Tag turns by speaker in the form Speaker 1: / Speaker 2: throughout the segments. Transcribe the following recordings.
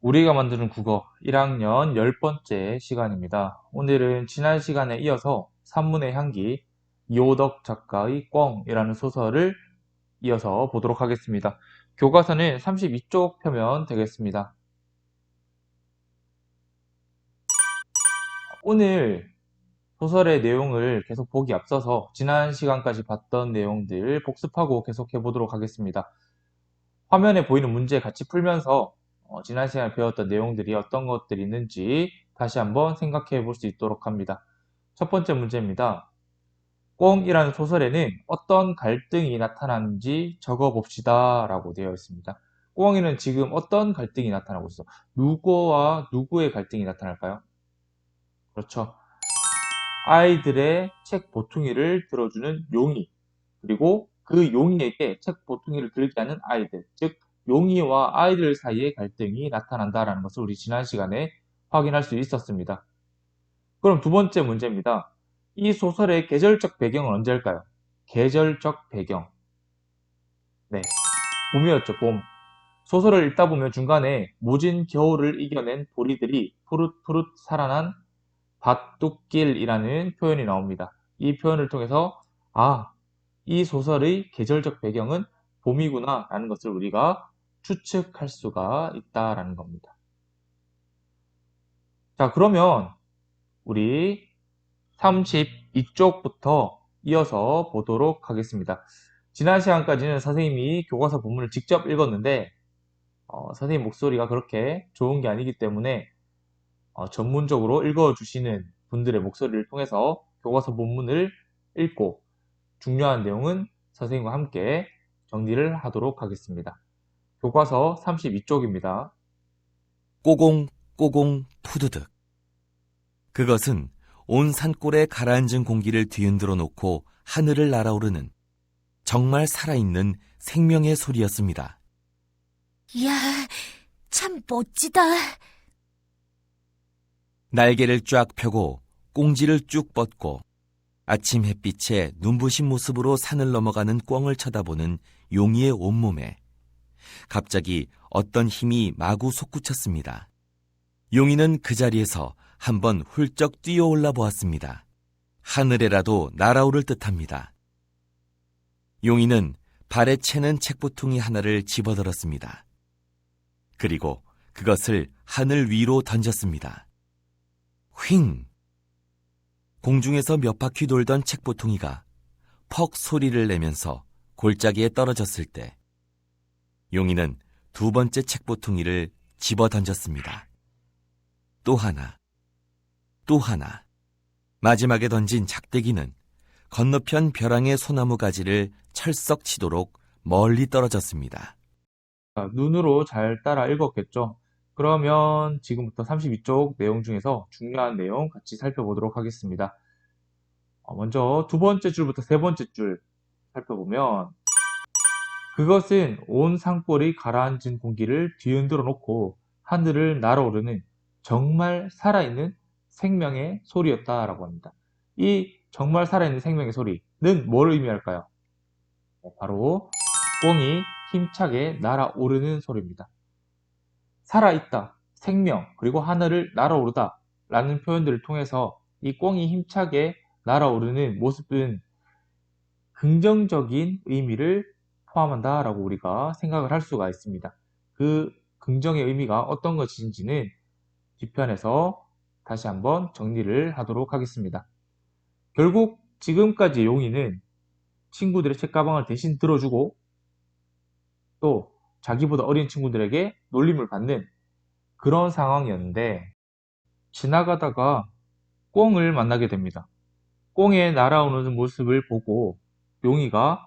Speaker 1: 우리가 만드는 국어 1학년 10번째 시간입니다. 오늘은 지난 시간에 이어서 산문의 향기, 이호덕 작가의 꿩이라는 소설을 이어서 보도록 하겠습니다. 교과서는 32쪽 펴면 되겠습니다. 오늘 소설의 내용을 계속 보기 앞서서 지난 시간까지 봤던 내용들 복습하고 계속해 보도록 하겠습니다. 화면에 보이는 문제 같이 풀면서 지난 시간에 배웠던 내용들이 어떤 것들이 있는지 다시 한번 생각해 볼 수 있도록 합니다. 첫 번째 문제입니다. 꿩이라는 소설에는 어떤 갈등이 나타나는지 적어봅시다 라고 되어 있습니다. 꿩이는 지금 어떤 갈등이 나타나고 있어? 누구와 누구의 갈등이 나타날까요? 그렇죠. 아이들의 책 보퉁이를 들어주는 용이, 그리고 그 용이에게 책 보퉁이를 들게 하는 아이들, 즉 용이와 아이들 사이의 갈등이 나타난다라는 것을 우리 지난 시간에 확인할 수 있었습니다. 그럼 두 번째 문제입니다. 이 소설의 계절적 배경은 언제일까요? 계절적 배경. 네, 봄이었죠, 봄. 소설을 읽다 보면 중간에 모진 겨울을 이겨낸 보리들이 푸릇푸릇 살아난 밭둑길이라는 표현이 나옵니다. 이 표현을 통해서 이 소설의 계절적 배경은 봄이구나 라는 것을 우리가 추측할 수가 있다라는 겁니다. 자, 그러면 우리 32쪽부터 이어서 보도록 하겠습니다. 지난 시간까지는 선생님이 교과서 본문을 직접 읽었는데 선생님 목소리가 그렇게 좋은 게 아니기 때문에 전문적으로 읽어주시는 분들의 목소리를 통해서 교과서 본문을 읽고 중요한 내용은 선생님과 함께 정리를 하도록 하겠습니다. 교과서 32쪽입니다.
Speaker 2: 꼬공꼬공 푸드득. 그것은 온 산골에 가라앉은 공기를 뒤흔들어 놓고 하늘을 날아오르는 정말 살아있는 생명의 소리였습니다.
Speaker 3: 이야, 참 멋지다.
Speaker 2: 날개를 쫙 펴고 꽁지를 쭉 뻗고 아침 햇빛에 눈부신 모습으로 산을 넘어가는 꿩을 쳐다보는 용이의 온몸에 갑자기 어떤 힘이 마구 솟구쳤습니다. 용이는 그 자리에서 한번 훌쩍 뛰어올라 보았습니다. 하늘에라도 날아오를 듯합니다. 용이는 발에 채는 책보퉁이 하나를 집어들었습니다. 그리고 그것을 하늘 위로 던졌습니다. 휑! 공중에서 몇 바퀴 돌던 책보퉁이가 퍽 소리를 내면서 골짜기에 떨어졌을 때 용이는 두 번째 책보퉁이를 집어 던졌습니다. 또 하나, 또 하나. 마지막에 던진 작대기는 건너편 벼랑의 소나무 가지를 철썩 치도록 멀리 떨어졌습니다.
Speaker 1: 눈으로 잘 따라 읽었겠죠? 그러면 지금부터 32쪽 내용 중에서 중요한 내용 같이 살펴보도록 하겠습니다. 먼저 두 번째 줄부터 세 번째 줄 살펴보면 그것은 온 산골이 가라앉은 공기를 뒤흔들어 놓고 하늘을 날아오르는 정말 살아있는 생명의 소리였다라고 합니다. 이 정말 살아있는 생명의 소리는 뭘 의미할까요? 바로 꿩이 힘차게 날아오르는 소리입니다. 살아있다, 생명, 그리고 하늘을 날아오르다 라는 표현들을 통해서 이 꿩이 힘차게 날아오르는 모습은 긍정적인 의미를 포함한다 라고 우리가 생각을 할 수가 있습니다. 그 긍정의 의미가 어떤 것인지는 뒤편에서 다시 한번 정리를 하도록 하겠습니다. 결국 지금까지 용이는 친구들의 책가방을 대신 들어주고 또 자기보다 어린 친구들에게 놀림을 받는 그런 상황이었는데 지나가다가 꿩을 만나게 됩니다. 꿩의 날아오르는 모습을 보고 용이가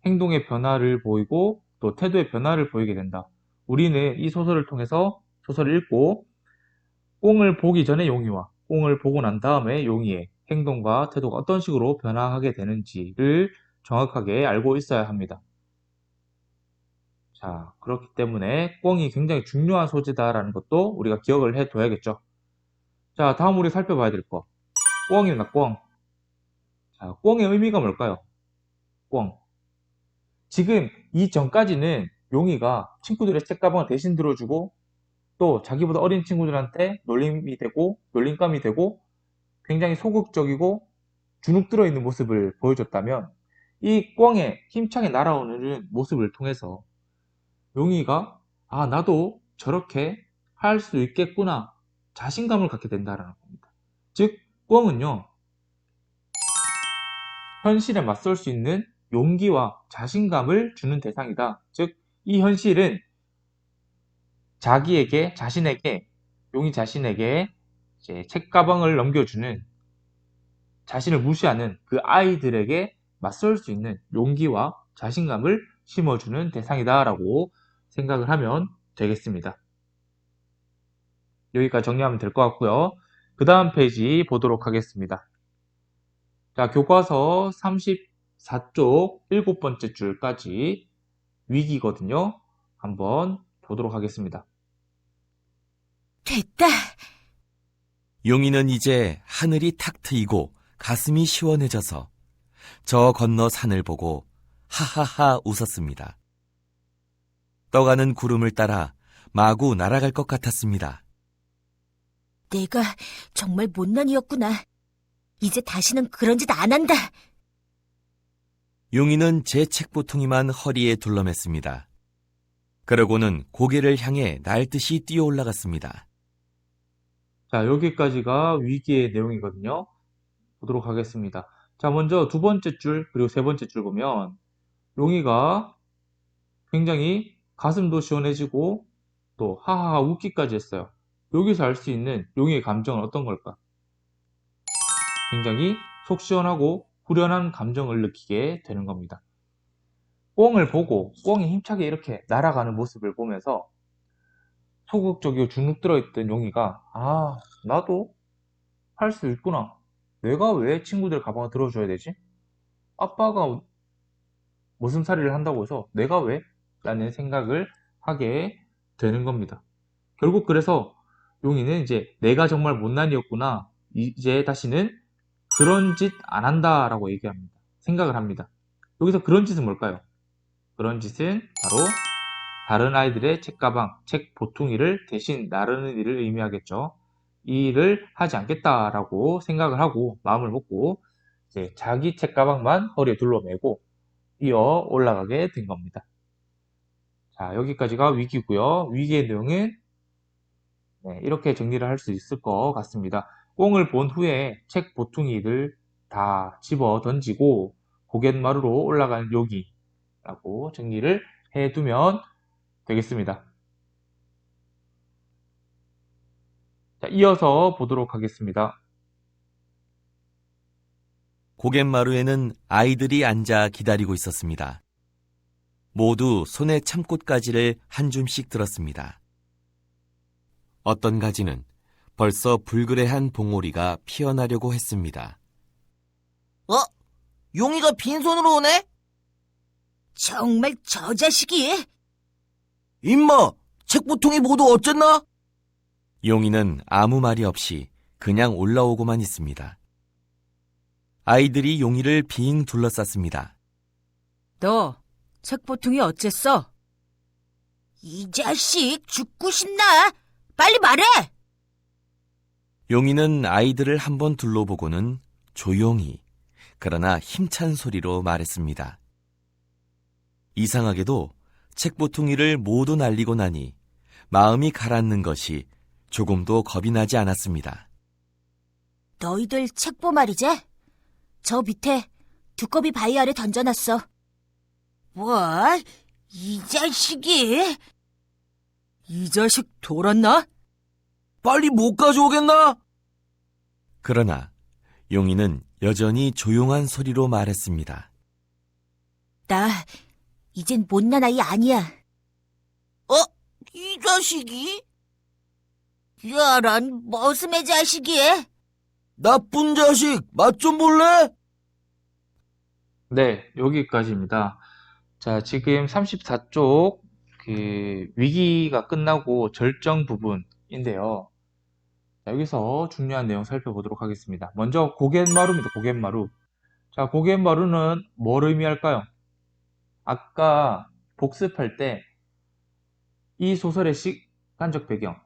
Speaker 1: 행동의 변화를 보이고 또 태도의 변화를 보이게 된다. 우리는 이 소설을 통해서 소설을 읽고 꿩을 보기 전에 용이와 꿩을 보고 난 다음에 용이의 행동과 태도가 어떤 식으로 변화하게 되는지를 정확하게 알고 있어야 합니다. 자, 그렇기 때문에 꿩이 굉장히 중요한 소재다라는 것도 우리가 기억을 해둬야겠죠. 자, 다음 우리 살펴봐야 될 거. 꿩입니다, 꿩. 자, 꿩의 의미가 뭘까요? 꿩. 지금 이전까지는 용이가 친구들의 책가방을 대신 들어주고 또 자기보다 어린 친구들한테 놀림감이 되고 굉장히 소극적이고 주눅 들어있는 모습을 보여줬다면 이 꿩의 힘차게 날아오는 모습을 통해서 용이가 나도 저렇게 할 수 있겠구나 자신감을 갖게 된다는 겁니다. 즉 꿩은요 현실에 맞설 수 있는 용기와 자신감을 주는 대상이다. 즉 이 현실은 용이 자신에게 이제 책가방을 넘겨주는 자신을 무시하는 그 아이들에게 맞설 수 있는 용기와 자신감을 심어주는 대상이다라고 생각을 하면 되겠습니다. 여기까지 정리하면 될 것 같고요. 그 다음 페이지 보도록 하겠습니다. 자, 교과서 34쪽 7번째 줄까지 위기거든요. 한번 보도록 하겠습니다.
Speaker 3: 됐다.
Speaker 2: 용이는 이제 하늘이 탁 트이고 가슴이 시원해져서 저 건너 산을 보고 하하하 웃었습니다. 떠가는 구름을 따라 마구 날아갈 것 같았습니다.
Speaker 3: 내가 정말 못난이였구나. 이제 다시는 그런 짓 안 한다.
Speaker 2: 용이는 제 책보퉁이만 허리에 둘러맸습니다. 그러고는 고개를 향해 날듯이 뛰어 올라갔습니다.
Speaker 1: 자, 여기까지가 위기의 내용이거든요. 보도록 하겠습니다. 자, 먼저 두 번째 줄 그리고 세 번째 줄 보면 용이가 굉장히 가슴도 시원해지고 또 하하하 웃기까지 했어요. 여기서 알 수 있는 용이의 감정은 어떤 걸까? 굉장히 속 시원하고 후련한 감정을 느끼게 되는 겁니다. 꿩을 보고 꿩이 힘차게 이렇게 날아가는 모습을 보면서 소극적이고 주눅 들어있던 용이가 나도 할 수 있구나. 내가 왜 친구들 가방을 들어줘야 되지? 아빠가 머슴살이를 한다고 해서 내가 왜? 라는 생각을 하게 되는 겁니다. 결국 그래서 용이는 이제 내가 정말 못난이였구나. 이제 다시는 그런 짓 안 한다 라고 얘기합니다. 생각을 합니다. 여기서 그런 짓은 뭘까요? 그런 짓은 바로 다른 아이들의 책가방, 책 보퉁이를 대신 나르는 일을 의미하겠죠. 이 일을 하지 않겠다라고 생각을 하고 마음을 먹고 이제 자기 책가방만 허리에 둘러매고 이어 올라가게 된 겁니다. 자, 여기까지가 위기고요. 위기의 내용은 이렇게 정리를 할 수 있을 것 같습니다. 꽁을 본 후에 책 보퉁이를 다 집어 던지고 고갯마루로 올라간 요기라고 정리를 해두면 되겠습니다. 자, 이어서 보도록 하겠습니다.
Speaker 2: 고갯마루에는 아이들이 앉아 기다리고 있었습니다. 모두 손에 참꽃가지를 한 줌씩 들었습니다. 어떤 가지는 벌써 불그레한 봉오리가 피어나려고 했습니다.
Speaker 4: 용이가 빈손으로 오네?
Speaker 3: 정말 저 자식이.
Speaker 4: 임마, 책보통이 모두 어쨌나?
Speaker 2: 용이는 아무 말이 없이 그냥 올라오고만 있습니다. 아이들이 용이를 빙 둘러쌌습니다.
Speaker 3: 너 책보퉁이 어쨌어? 이 자식 죽고 싶나? 빨리 말해!
Speaker 2: 용이는 아이들을 한번 둘러보고는 조용히 그러나 힘찬 소리로 말했습니다. 이상하게도 책보퉁이를 모두 날리고 나니 마음이 가라앉는 것이 조금도 겁이 나지 않았습니다.
Speaker 3: 너희들 책보 말이지? 저 밑에 두꺼비 바위 아래 던져놨어. 뭐? 이 자식이? 이 자식 돌았나?
Speaker 4: 빨리 못 가져오겠나?
Speaker 2: 그러나 용이는 여전히 조용한 소리로 말했습니다.
Speaker 3: 나 이젠 못난 아이 아니야.
Speaker 4: 이 자식이?
Speaker 3: 야란 머슴의 자식이.
Speaker 4: 나쁜 자식, 맛 좀 볼래?
Speaker 1: 네, 여기까지입니다. 자, 지금 34쪽 그 위기가 끝나고 절정 부분인데요. 자, 여기서 중요한 내용 살펴보도록 하겠습니다. 먼저 고갯마루입니다. 고갯마루. 자, 고갯마루는 뭘 의미할까요? 아까 복습할 때 이 소설의 시간적 배경,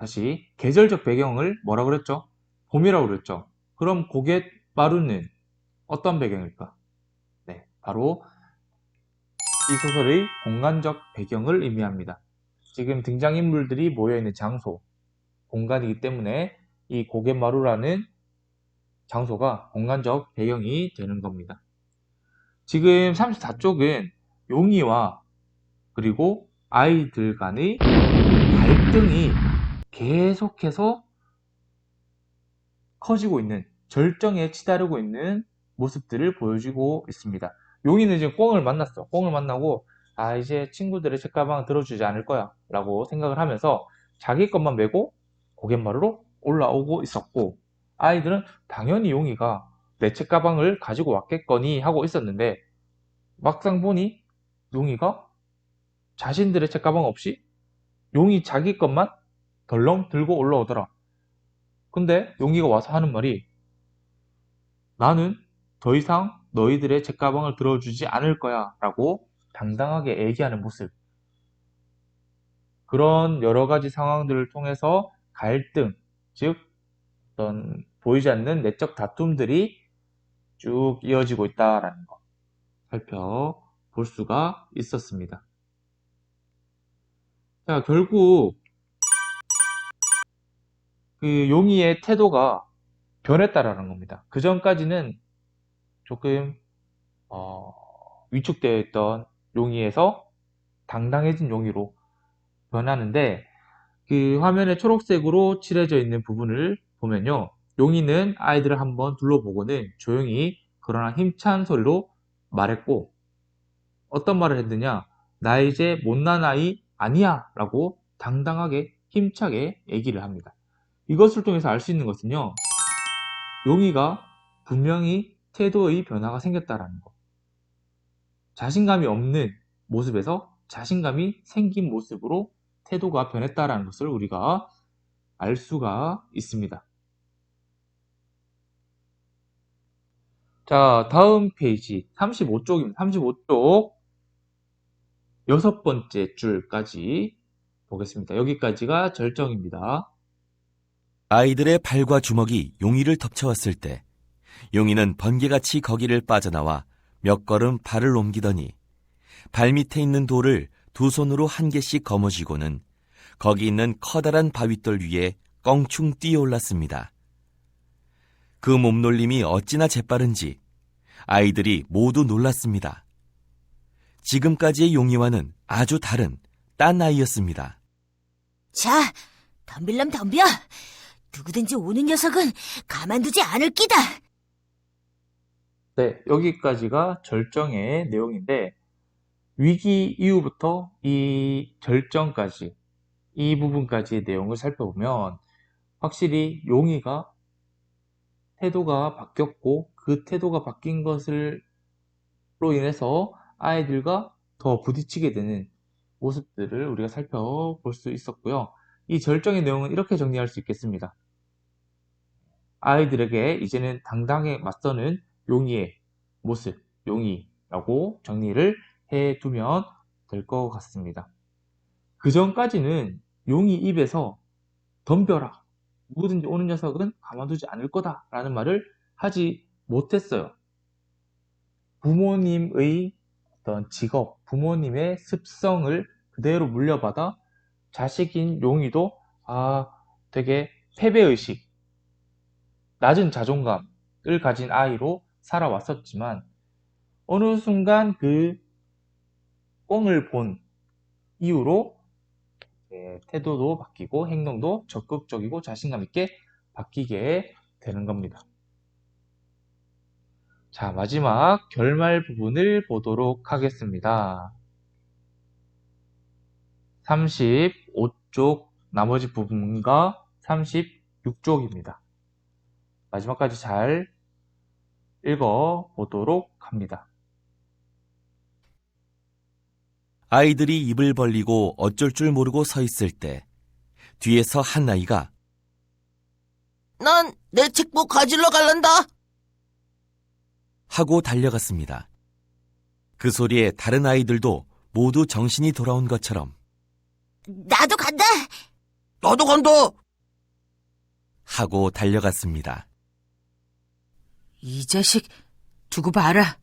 Speaker 1: 다시 계절적 배경을 뭐라 그랬죠? 봄이라고 그랬죠? 그럼 고갯마루는 어떤 배경일까? 네, 바로 이 소설의 공간적 배경을 의미합니다. 지금 등장인물들이 모여있는 장소, 공간이기 때문에 이 고갯마루라는 장소가 공간적 배경이 되는 겁니다. 지금 34쪽은 용이와 그리고 아이들 간의 갈등이 계속해서 커지고 있는, 절정에 치달르고 있는 모습들을 보여주고 있습니다. 용이는 지금 꿩을 만났어. 꿩을 만나고 이제 친구들의 책가방 들어주지 않을 거야 라고 생각을 하면서 자기 것만 메고 고갯마루로 올라오고 있었고, 아이들은 당연히 용이가 내 책가방을 가지고 왔겠거니 하고 있었는데, 막상 보니 용이가 자신들의 책가방 없이 용이 자기 것만 덜렁 들고 올라오더라. 근데 용이가 와서 하는 말이, 나는 더 이상 너희들의 책가방을 들어주지 않을 거야 라고 당당하게 얘기하는 모습. 그런 여러 가지 상황들을 통해서 갈등, 즉 어떤 보이지 않는 내적 다툼들이 쭉 이어지고 있다라는 거 살펴볼 수가 있었습니다. 자, 결국 그 용이의 태도가 변했다라는 겁니다. 그 전까지는 조금 위축되어 있던 용이에서 당당해진 용이로 변하는데, 그 화면에 초록색으로 칠해져 있는 부분을 보면요, 용이는 아이들을 한번 둘러보고는 조용히 그러나 힘찬 소리로 말했고, 어떤 말을 했느냐, 나 이제 못난 아이 아니야 라고 당당하게 힘차게 얘기를 합니다. 이것을 통해서 알 수 있는 것은요, 용이가 분명히 태도의 변화가 생겼다라는 것, 자신감이 없는 모습에서 자신감이 생긴 모습으로 태도가 변했다라는 것을 우리가 알 수가 있습니다. 자, 다음 페이지 35쪽입니다. 35쪽 여섯 번째 줄까지 보겠습니다. 여기까지가 절정입니다.
Speaker 2: 아이들의 발과 주먹이 용이를 덮쳐왔을 때 용이는 번개같이 거기를 빠져나와 몇 걸음 발을 옮기더니 발밑에 있는 돌을 두 손으로 한 개씩 거머쥐고는 거기 있는 커다란 바윗돌 위에 껑충 뛰어올랐습니다. 그 몸놀림이 어찌나 재빠른지 아이들이 모두 놀랐습니다. 지금까지의 용이와는 아주 다른 딴 아이였습니다.
Speaker 3: 자, 덤빌람 덤벼. 누구든지 오는 녀석은 가만두지 않을 끼다.
Speaker 1: 네, 여기까지가 절정의 내용인데, 위기 이후부터 이 절정까지, 이 부분까지의 내용을 살펴보면 확실히 용이가 태도가 바뀌었고, 그 태도가 바뀐 것으로 인해서 아이들과 더 부딪히게 되는 모습들을 우리가 살펴볼 수 있었고요. 이 절정의 내용은 이렇게 정리할 수 있겠습니다. 아이들에게 이제는 당당하게 맞서는 용이의 모습, 용이라고 정리를 해두면 될 것 같습니다. 그 전까지는 용이 입에서 덤벼라, 누구든지 오는 녀석은 가만두지 않을 거다 라는 말을 하지 못했어요. 부모님의 어떤 직업, 부모님의 습성을 그대로 물려받아 자식인 용이도 되게 패배의식, 낮은 자존감을 가진 아이로 살아왔었지만, 어느 순간 그 꿩을 본 이후로 태도도 바뀌고 행동도 적극적이고 자신감 있게 바뀌게 되는 겁니다. 자, 마지막 결말 부분을 보도록 하겠습니다. 35쪽 나머지 부분과 36쪽입니다. 마지막까지 잘 읽어보도록 합니다.
Speaker 2: 아이들이 입을 벌리고 어쩔 줄 모르고 서 있을 때 뒤에서 한 아이가
Speaker 4: 난 내 책복 가지러 갈란다.
Speaker 2: 하고 달려갔습니다. 그 소리에 다른 아이들도 모두 정신이 돌아온 것처럼
Speaker 3: 나도 간다.
Speaker 4: 나도 간다.
Speaker 2: 하고 달려갔습니다.
Speaker 3: 이 자식, 두고 봐라.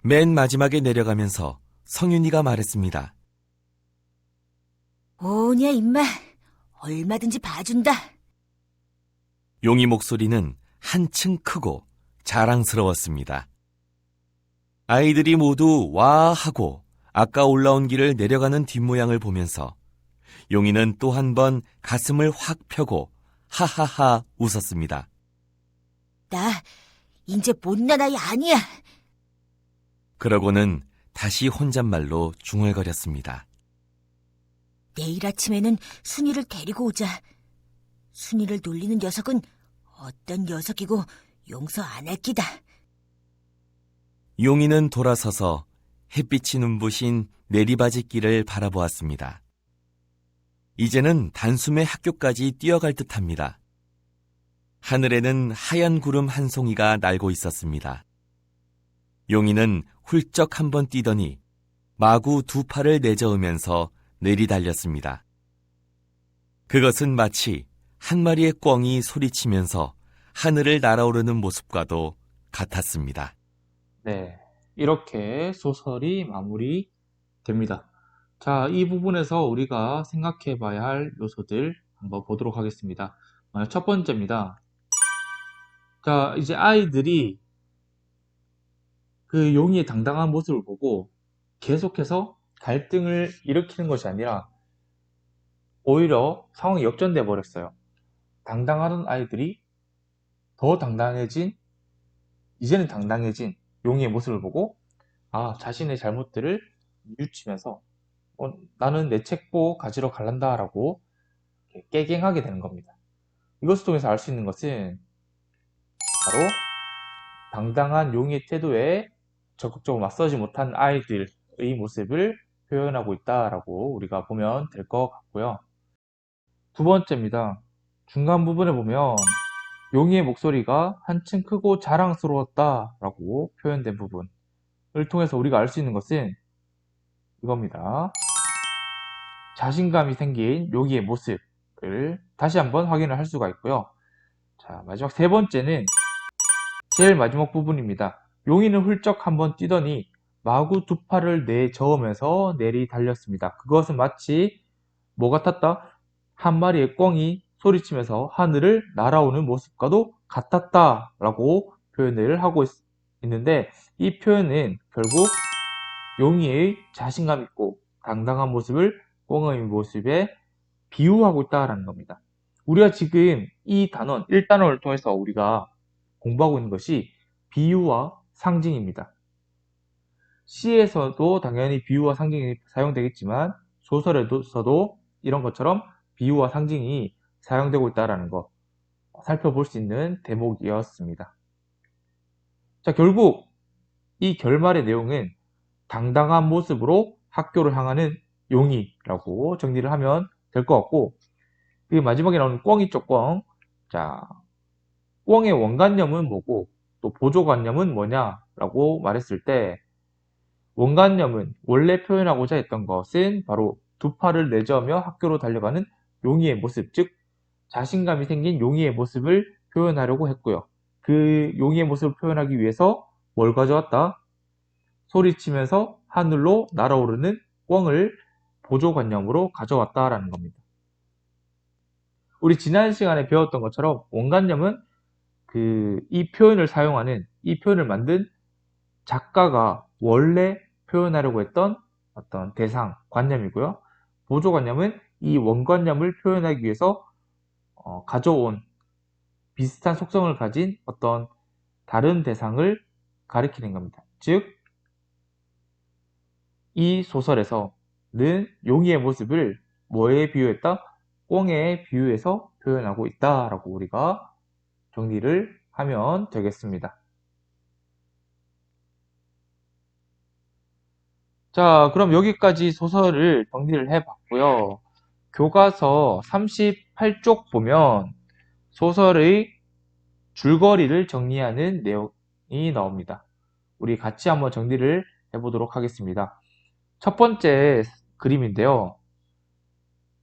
Speaker 2: 맨 마지막에 내려가면서 성윤이가 말했습니다.
Speaker 3: 오냐, 임마. 얼마든지 봐준다.
Speaker 2: 용이 목소리는 한층 크고 자랑스러웠습니다. 아이들이 모두 와 하고 아까 올라온 길을 내려가는 뒷모양을 보면서 용이는 또 한 번 가슴을 확 펴고 하하하 웃었습니다.
Speaker 3: 나 이제 못난 아이 아니야.
Speaker 2: 그러고는 다시 혼잣말로 중얼거렸습니다.
Speaker 3: 내일 아침에는 순이를 데리고 오자. 순이를 놀리는 녀석은 어떤 녀석이고 용서 안 할 끼다.
Speaker 2: 용이는 돌아서서 햇빛이 눈부신 내리바짓길을 바라보았습니다. 이제는 단숨에 학교까지 뛰어갈 듯합니다. 하늘에는 하얀 구름 한 송이가 날고 있었습니다. 용이는 훌쩍 한번 뛰더니 마구 두 팔을 내저으면서 내리달렸습니다. 그것은 마치 한 마리의 꿩이 소리치면서 하늘을 날아오르는 모습과도 같았습니다.
Speaker 1: 네, 이렇게 소설이 마무리됩니다. 자, 이 부분에서 우리가 생각해 봐야 할 요소들 한번 보도록 하겠습니다. 첫 번째입니다. 자, 이제 아이들이 그 용의의 당당한 모습을 보고 계속해서 갈등을 일으키는 것이 아니라 오히려 상황이 역전돼 버렸어요. 당당하던 아이들이 더 이제는 당당해진 용의의 모습을 보고 자신의 잘못들을 뉘우치면서 나는 내 책보 가지러 갈란다라고 깨갱하게 되는 겁니다. 이것을 통해서 알 수 있는 것은 바로 당당한 용의의 태도에 적극적으로 맞서지 못한 아이들의 모습을 표현하고 있다라고 우리가 보면 될 것 같고요. 두 번째입니다. 중간 부분에 보면 용의의 목소리가 한층 크고 자랑스러웠다라고 표현된 부분을 통해서 우리가 알 수 있는 것은 이겁니다. 자신감이 생긴 용의의 모습을 다시 한번 확인을 할 수가 있고요. 자, 마지막 세 번째는 제일 마지막 부분입니다. 용의는 훌쩍 한번 뛰더니 마구 두 팔을 내저으면서 내리달렸습니다. 그것은 마치 뭐 같았다? 한 마리의 꿩이 소리치면서 하늘을 날아오는 모습과도 같았다라고 표현을 하고 있는데, 이 표현은 결국 용의의 자신감 있고 당당한 모습을 꿩의 모습에 비유하고 있다라는 겁니다. 우리가 지금 이 단원 1단원을 통해서 우리가 공부하고 있는 것이 비유와 상징입니다. 시에서도 당연히 비유와 상징이 사용되겠지만 소설에서도 이런 것처럼 비유와 상징이 사용되고 있다는 것 살펴볼 수 있는 대목이었습니다. 자, 결국 이 결말의 내용은 당당한 모습으로 학교를 향하는 용이라고 정리를 하면 될 것 같고, 그 마지막에 나오는 꿩이죠, 꿩. 자, 꿩의 원관념은 뭐고 또 보조관념은 뭐냐라고 말했을 때, 원관념은 원래 표현하고자 했던 것은 바로 두 팔을 내저으며 학교로 달려가는 용의의 모습, 즉 자신감이 생긴 용의의 모습을 표현하려고 했고요. 그 용의의 모습을 표현하기 위해서 뭘 가져왔다? 소리치면서 하늘로 날아오르는 꿩을 보조관념으로 가져왔다라는 겁니다. 우리 지난 시간에 배웠던 것처럼 원관념은 이 표현을 만든 작가가 원래 표현하려고 했던 어떤 대상, 관념이고요. 보조관념은 이 원관념을 표현하기 위해서 가져온 비슷한 속성을 가진 어떤 다른 대상을 가리키는 겁니다. 즉, 이 소설에서는 용의의 모습을 뭐에 비유했다? 꿩에 비유해서 표현하고 있다라고 우리가 정리를 하면 되겠습니다. 자, 그럼 여기까지 소설을 정리를 해봤고요. 교과서 38쪽 보면 소설의 줄거리를 정리하는 내용이 나옵니다. 우리 같이 한번 정리를 해보도록 하겠습니다. 첫 번째 그림인데요.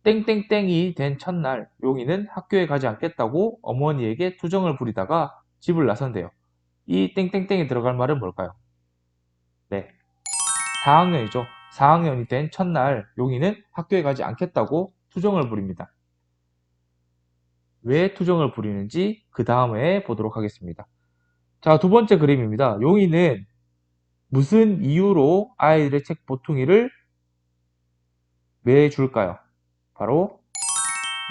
Speaker 1: 땡땡땡이 된 첫날 용이는 학교에 가지 않겠다고 어머니에게 투정을 부리다가 집을 나선대요. 이 땡땡땡이 들어갈 말은 뭘까요? 네, 4학년이죠. 4학년이 된 첫날 용이는 학교에 가지 않겠다고 투정을 부립니다. 왜 투정을 부리는지 그 다음에 보도록 하겠습니다. 자, 두 번째 그림입니다. 용이는 무슨 이유로 아이들의 책 보퉁이를 매줄까요? 바로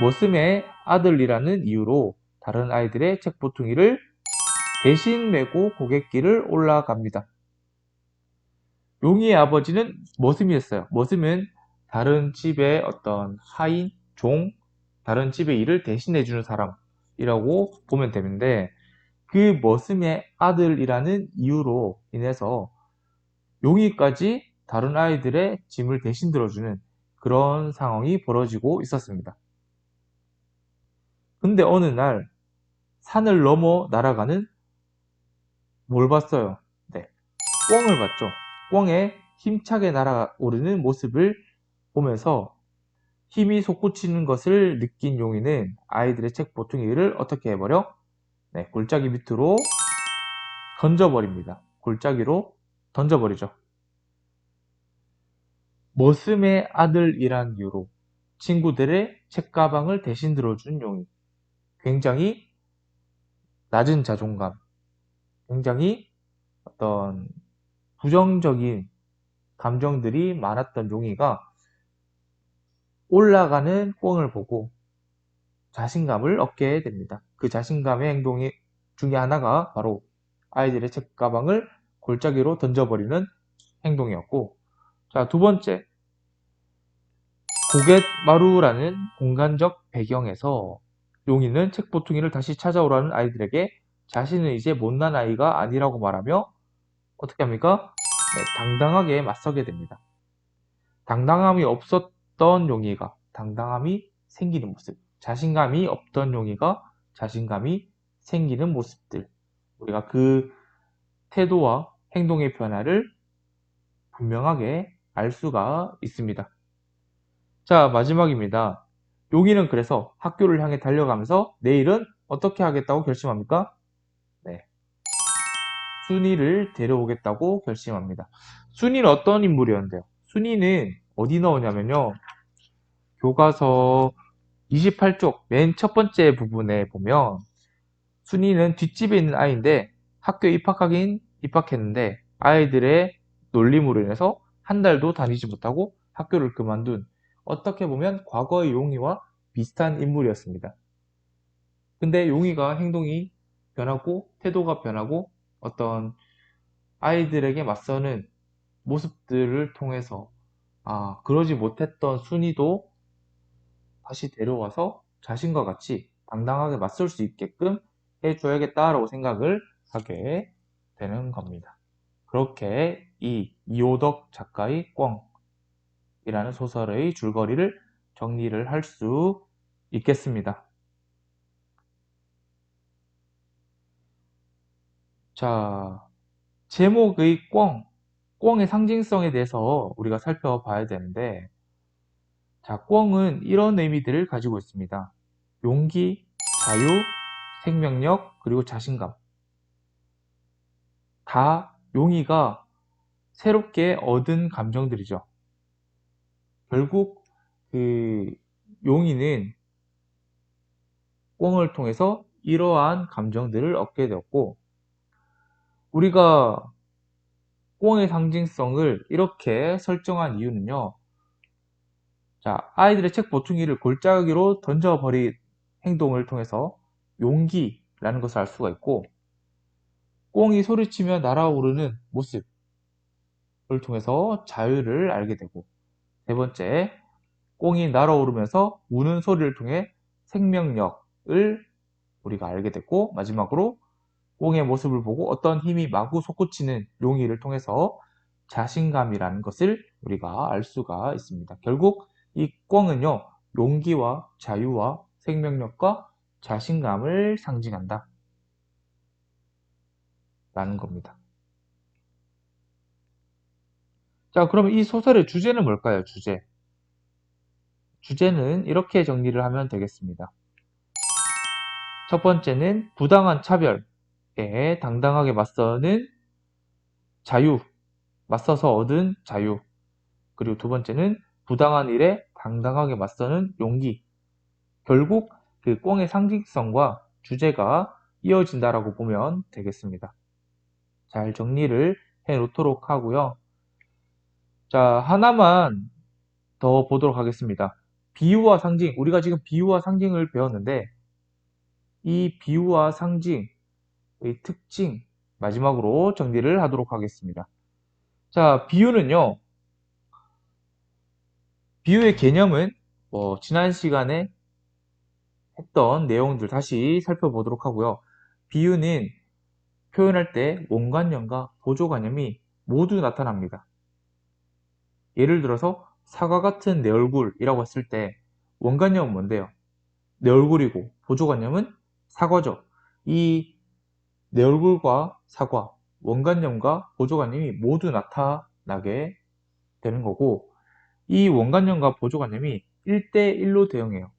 Speaker 1: 머슴의 아들이라는 이유로 다른 아이들의 책 보퉁이를 대신 메고 고갯길을 올라갑니다. 용이의 아버지는 머슴이었어요. 머슴은 다른 집의 어떤 하인, 종, 다른 집의 일을 대신해주는 사람이라고 보면 되는데, 그 머슴의 아들이라는 이유로 인해서 용이까지 다른 아이들의 짐을 대신 들어주는 그런 상황이 벌어지고 있었습니다. 근데 어느 날 산을 넘어 날아가는 뭘 봤어요? 네, 꿩을 봤죠. 꿩의 힘차게 날아오르는 모습을 보면서 힘이 솟구치는 것을 느낀 용이는 아이들의 책 보퉁이를 어떻게 해버려? 네, 골짜기 밑으로 던져버립니다. 골짜기로 던져버리죠. 머슴의 아들이란 이유로 친구들의 책가방을 대신 들어준 용이 굉장히 낮은 자존감, 굉장히 어떤 부정적인 감정들이 많았던 용이가 올라가는 꿩을 보고 자신감을 얻게 됩니다. 그 자신감의 행동이 중에 하나가 바로 아이들의 책가방을 골짜기로 던져버리는 행동이었고, 자, 두 번째, 고갯마루라는 공간적 배경에서 용이는 책 보퉁이를 다시 찾아오라는 아이들에게 자신은 이제 못난 아이가 아니라고 말하며 어떻게 합니까? 네, 당당하게 맞서게 됩니다. 당당함이 없었던 용이가 당당함이 생기는 모습, 자신감이 없던 용이가 자신감이 생기는 모습들, 우리가 그 태도와 행동의 변화를 분명하게 알 수가 있습니다. 자, 마지막입니다. 용이는 그래서 학교를 향해 달려가면서 내일은 어떻게 하겠다고 결심합니까? 네, 순이를 데려오겠다고 결심합니다. 순이는 어떤 인물이었는데요? 순이는 어디 나오냐면요, 교과서 28쪽 맨 첫 번째 부분에 보면 순이는 뒷집에 있는 아이인데 학교에 입학하긴 입학했는데 아이들의 놀림으로 인해서 한 달도 다니지 못하고 학교를 그만둔, 어떻게 보면 과거의 용이와 비슷한 인물이었습니다. 근데 용이가 행동이 변하고 태도가 변하고 어떤 아이들에게 맞서는 모습들을 통해서 그러지 못했던 순이도 다시 데려와서 자신과 같이 당당하게 맞설 수 있게끔 해줘야겠다라고 생각을 하게 되는 겁니다. 그렇게 이 이호덕 작가의 꿩이라는 소설의 줄거리를 정리를 할 수 있겠습니다. 자, 제목의 꿩의 상징성에 대해서 우리가 살펴봐야 되는데, 자, 꿩은 이런 의미들을 가지고 있습니다. 용기, 자유, 생명력, 그리고 자신감. 다 용이가 새롭게 얻은 감정들이죠. 결국 그 용이는 꿩을 통해서 이러한 감정들을 얻게 되었고, 우리가 꿩의 상징성을 이렇게 설정한 이유는요, 자, 아이들의 책 보퉁이를 골짜기로 던져버린 행동을 통해서 용기라는 것을 알 수가 있고, 꿩이 소리치며 날아오르는 모습을 통해서 자유를 알게 되고, 세 번째, 꿩이 날아오르면서 우는 소리를 통해 생명력을 우리가 알게 됐고, 마지막으로 꿩의 모습을 보고 어떤 힘이 마구 솟구치는 용이를 통해서 자신감이라는 것을 우리가 알 수가 있습니다. 결국 이 꿩은요, 용기와 자유와 생명력과 자신감을 상징한다 라는 겁니다. 자, 그러면 이 소설의 주제는 뭘까요? 주제. 주제는 이렇게 정리를 하면 되겠습니다. 첫 번째는 부당한 차별에 당당하게 맞서는 자유, 맞서서 얻은 자유. 그리고 두 번째는 부당한 일에 당당하게 맞서는 용기. 결국 그 꿩의 상징성과 주제가 이어진다라고 보면 되겠습니다. 잘 정리를 해 놓도록 하고요. 자, 하나만 더 보도록 하겠습니다. 비유와 상징. 우리가 지금 비유와 상징을 배웠는데 이 비유와 상징의 특징 마지막으로 정리를 하도록 하겠습니다. 자, 비유는요. 비유의 개념은 지난 시간에 했던 내용들 다시 살펴보도록 하고요. 비유는 표현할 때 원관념과 보조관념이 모두 나타납니다. 예를 들어서 사과 같은 내 얼굴이라고 했을 때 원관념은 뭔데요? 내 얼굴이고 보조관념은 사과죠. 이 내 얼굴과 사과, 원관념과 보조관념이 모두 나타나게 되는 거고 이 원관념과 보조관념이 1대1로 대응해요.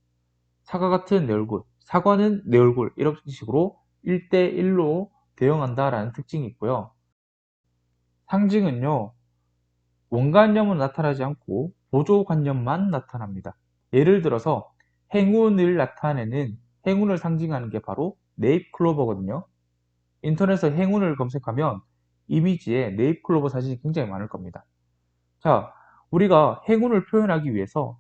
Speaker 1: 사과 같은 내 얼굴, 사과는 내 얼굴 이런 식으로 1대1로 대응한다라는 특징이 있고요. 상징은요. 원관념은 나타나지 않고 보조관념만 나타납니다. 예를 들어서 행운을 나타내는 행운을 상징하는 게 바로 네잎클로버거든요. 인터넷에 행운을 검색하면 이미지에 네잎클로버 사진이 굉장히 많을 겁니다. 자, 우리가 행운을 표현하기 위해서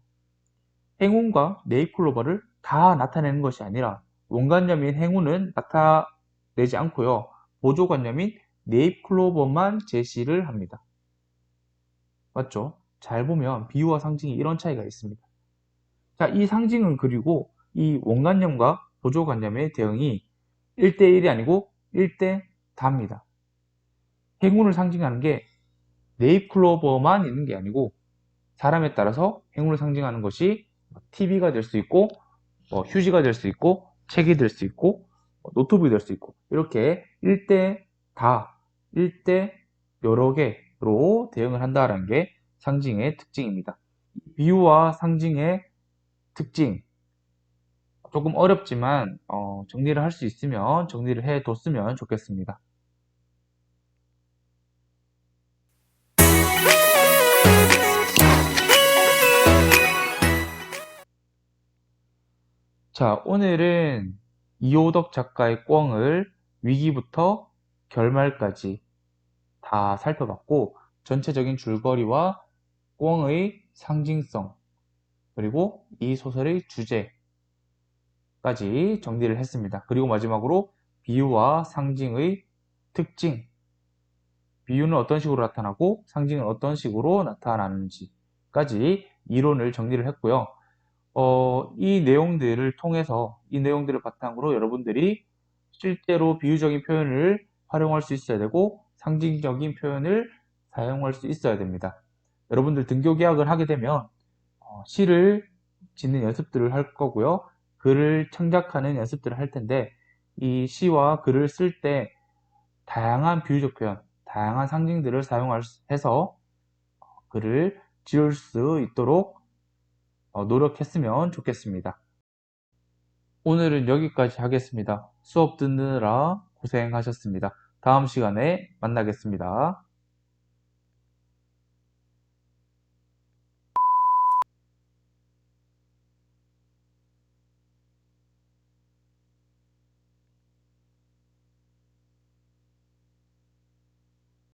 Speaker 1: 행운과 네잎클로버를 다 나타내는 것이 아니라 원관념인 행운은 나타내지 않고요. 보조관념인 네잎클로버만 제시를 합니다. 맞죠? 잘 보면 비유와 상징이 이런 차이가 있습니다. 자, 이 상징은 그리고 이 원관념과 보조관념의 대응이 1대1이 아니고 1대 다입니다. 행운을 상징하는 게 네잎클로버만 있는 게 아니고 사람에 따라서 행운을 상징하는 것이 TV가 될 수 있고 휴지가 될 수 있고 책이 될 수 있고 노트북이 될 수 있고 이렇게 1대 다, 1대 여러 개로 대응을 한다는 게 상징의 특징입니다. 비유와 상징의 특징 조금 어렵지만 정리를 할 수 있으면 정리를 해 뒀으면 좋겠습니다. 자, 오늘은 이호덕 작가의 꿩을 위기부터 결말까지 다 살펴봤고 전체적인 줄거리와 꿩의 상징성 그리고 이 소설의 주제까지 정리를 했습니다. 그리고 마지막으로 비유와 상징의 특징, 비유는 어떤 식으로 나타나고 상징은 어떤 식으로 나타나는지까지 이론을 정리를 했고요. 이 내용들을 통해서 이 내용들을 바탕으로 여러분들이 실제로 비유적인 표현을 활용할 수 있어야 되고 상징적인 표현을 사용할 수 있어야 됩니다. 여러분들 등교 계약을 하게 되면 시를 짓는 연습들을 할 거고요. 글을 창작하는 연습들을 할 텐데 이 시와 글을 쓸 때 다양한 비유적 표현, 다양한 상징들을 사용해서 글을 지을 수 있도록 노력했으면 좋겠습니다. 오늘은 여기까지 하겠습니다. 수업 듣느라 고생하셨습니다. 다음 시간에 만나겠습니다.